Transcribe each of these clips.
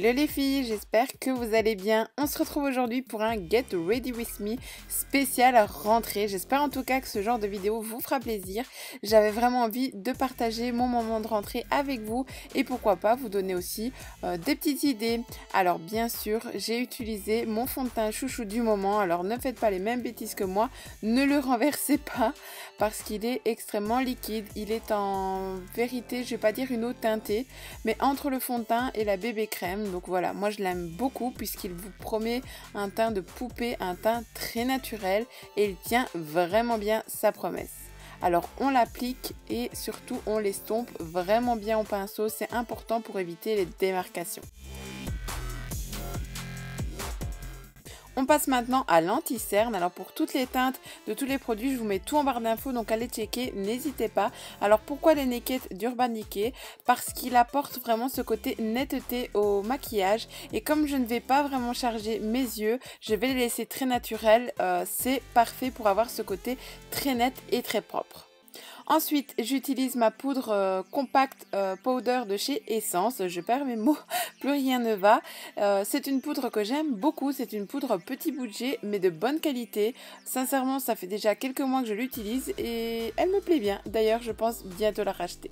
Hello les filles, j'espère que vous allez bien. On se retrouve aujourd'hui pour un Get Ready With Me spécial rentrée. J'espère en tout cas que ce genre de vidéo vous fera plaisir. J'avais vraiment envie de partager mon moment de rentrée avec vous et pourquoi pas vous donner aussi des petites idées. Alors bien sûr, j'ai utilisé mon fond de teint chouchou du moment. Alors ne faites pas les mêmes bêtises que moi, ne le renversez pas parce qu'il est extrêmement liquide. Il est en vérité, je vais pas dire une eau teintée, mais entre le fond de teint et la bébé crème. Donc voilà, moi je l'aime beaucoup puisqu'il vous promet un teint de poupée, un teint très naturel et il tient vraiment bien sa promesse. Alors on l'applique et surtout on l'estompe vraiment bien au pinceau, c'est important pour éviter les démarcations. On passe maintenant à l'anti-cerne. Alors pour toutes les teintes de tous les produits, je vous mets tout en barre d'infos, donc allez checker, n'hésitez pas. Alors pourquoi les Naked d'Urban Decay? Parce qu'il apporte vraiment ce côté netteté au maquillage. Et comme je ne vais pas vraiment charger mes yeux, je vais les laisser très naturels. C'est parfait pour avoir ce côté très net et très propre. Ensuite, j'utilise ma poudre compact powder de chez Essence. Je perds mes mots, plus rien ne va. C'est une poudre que j'aime beaucoup. C'est une poudre petit budget, mais de bonne qualité. Sincèrement, ça fait déjà quelques mois que je l'utilise et elle me plaît bien. D'ailleurs, je pense bientôt la racheter.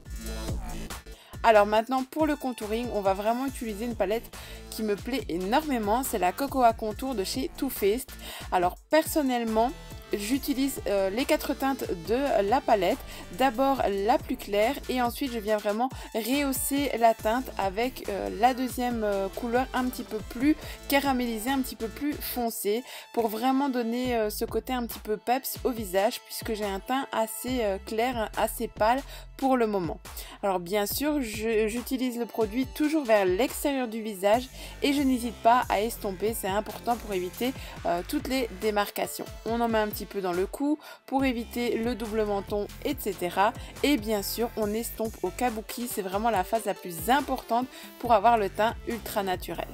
Alors maintenant, pour le contouring, on va vraiment utiliser une palette qui me plaît énormément. C'est la Cocoa Contour de chez Too Faced. Alors personnellement, j'utilise les 4 teintes de la palette, d'abord la plus claire et ensuite je viens vraiment rehausser la teinte avec la deuxième couleur un petit peu plus caramélisée, un petit peu plus foncée pour vraiment donner ce côté un petit peu peps au visage puisque j'ai un teint assez clair, assez pâle pour le moment. Alors bien sûr, j'utilise le produit toujours vers l'extérieur du visage et je n'hésite pas à estomper, c'est important pour éviter toutes les démarcations. On en met un petit peu dans le cou pour éviter le double menton, etc. Et bien sûr, on estompe au kabuki, c'est vraiment la phase la plus importante pour avoir le teint ultra naturel.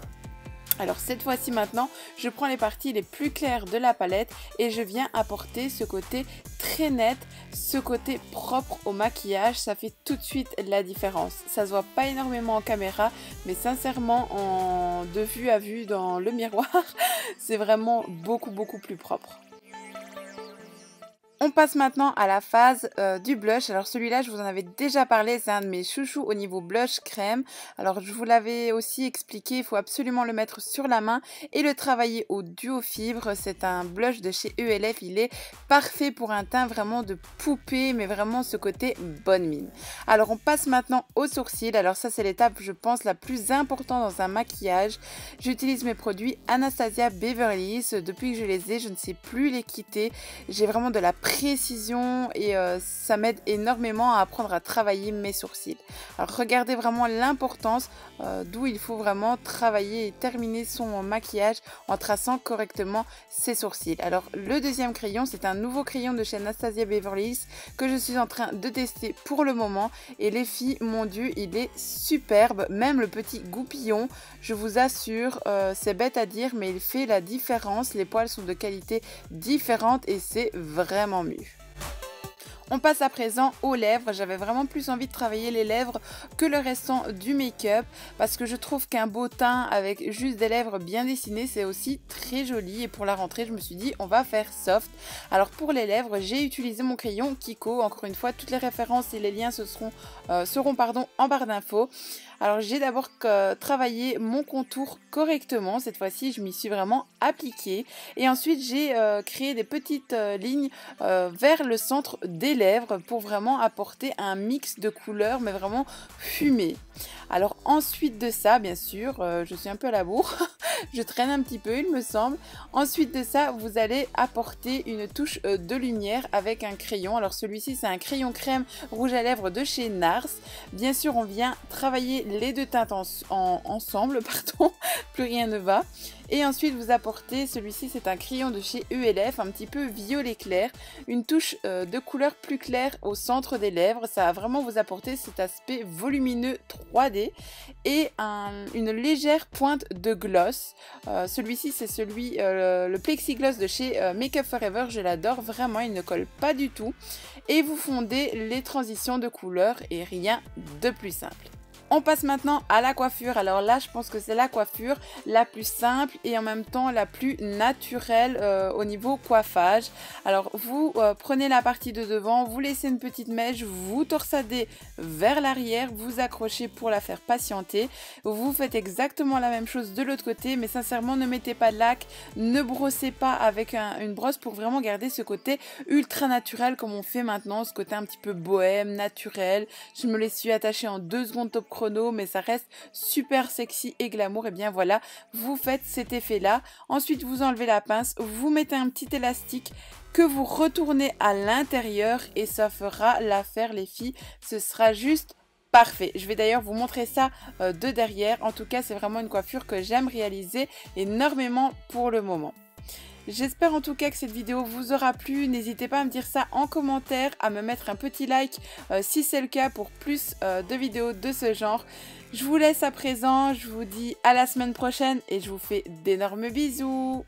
Alors cette fois-ci maintenant, je prends les parties les plus claires de la palette et je viens apporter ce côté très net, ce côté propre au maquillage, ça fait tout de suite la différence. Ça se voit pas énormément en caméra, mais sincèrement de vue à vue dans le miroir, c'est vraiment beaucoup plus propre. On passe maintenant à la phase du blush. Alors celui-là, je vous en avais déjà parlé, c'est un de mes chouchous au niveau blush crème. Alors je vous l'avais aussi expliqué, il faut absolument le mettre sur la main et le travailler au duo fibre. C'est un blush de chez ELF, il est parfait pour un teint vraiment de poupée, mais vraiment ce côté bonne mine. Alors on passe maintenant aux sourcils. Alors ça c'est l'étape, je pense, la plus importante dans un maquillage. J'utilise mes produits Anastasia Beverly Hills. Depuis que je les ai, je ne sais plus les quitter. J'ai vraiment de la précision et ça m'aide énormément à apprendre à travailler mes sourcils. Alors regardez vraiment l'importance d'où il faut vraiment travailler et terminer son maquillage en traçant correctement ses sourcils. Alors le deuxième crayon, c'est un nouveau crayon de chez Anastasia Beverly Hills que je suis en train de tester pour le moment et les filles, mon dieu, il est superbe, même le petit goupillon, je vous assure, c'est bête à dire mais il fait la différence, les poils sont de qualité différente et c'est vraiment mieux. On passe à présent aux lèvres. J'avais vraiment plus envie de travailler les lèvres que le restant du make-up parce que je trouve qu'un beau teint avec juste des lèvres bien dessinées, c'est aussi très joli. Et pour la rentrée, je me suis dit, on va faire soft. Alors pour les lèvres, j'ai utilisé mon crayon Kiko. Encore une fois, toutes les références et les liens seront en barre d'infos. Alors j'ai d'abord travaillé mon contour correctement. Cette fois-ci, je m'y suis vraiment appliquée. Et ensuite, j'ai créé des petites lignes vers le centre des lèvres pour vraiment apporter un mix de couleurs, mais vraiment fumé. Alors ensuite de ça, bien sûr, je suis un peu à la bourre, je traîne un petit peu il me semble. Ensuite de ça, vous allez apporter une touche de lumière avec un crayon. Alors celui-ci, c'est un crayon crème rouge à lèvres de chez NARS. Bien sûr, on vient travailler les deux teintes ensemble, pardon, plus rien ne va. Et ensuite vous apportez, celui-ci c'est un crayon de chez ELF, un petit peu violet clair, une touche de couleur plus claire au centre des lèvres, ça va vraiment vous apporter cet aspect volumineux 3D et une légère pointe de gloss. Celui-ci c'est le plexigloss de chez Make Up For Ever, je l'adore vraiment, il ne colle pas du tout et vous fondez les transitions de couleurs et rien de plus simple. On passe maintenant à la coiffure. Alors là, je pense que c'est la coiffure la plus simple et en même temps la plus naturelle au niveau coiffage. Alors vous prenez la partie de devant, vous laissez une petite mèche, vous torsadez vers l'arrière, vous accrochez pour la faire patienter. Vous faites exactement la même chose de l'autre côté, mais sincèrement ne mettez pas de lac, ne brossez pas avec une brosse pour vraiment garder ce côté ultra naturel comme on fait maintenant, ce côté un petit peu bohème, naturel. Je me les suis attachée en 2 secondes top chrono, mais ça reste super sexy et glamour. Et bien voilà, vous faites cet effet là. Ensuite vous enlevez la pince, vous mettez un petit élastique que vous retournez à l'intérieur et ça fera l'affaire les filles. Ce sera juste parfait. Je vais d'ailleurs vous montrer ça de derrière. En tout cas, c'est vraiment une coiffure que j'aime réaliser énormément pour le moment. J'espère en tout cas que cette vidéo vous aura plu. N'hésitez pas à me dire ça en commentaire, à me mettre un petit like si c'est le cas pour plus de vidéos de ce genre. Je vous laisse à présent, je vous dis à la semaine prochaine et je vous fais d'énormes bisous.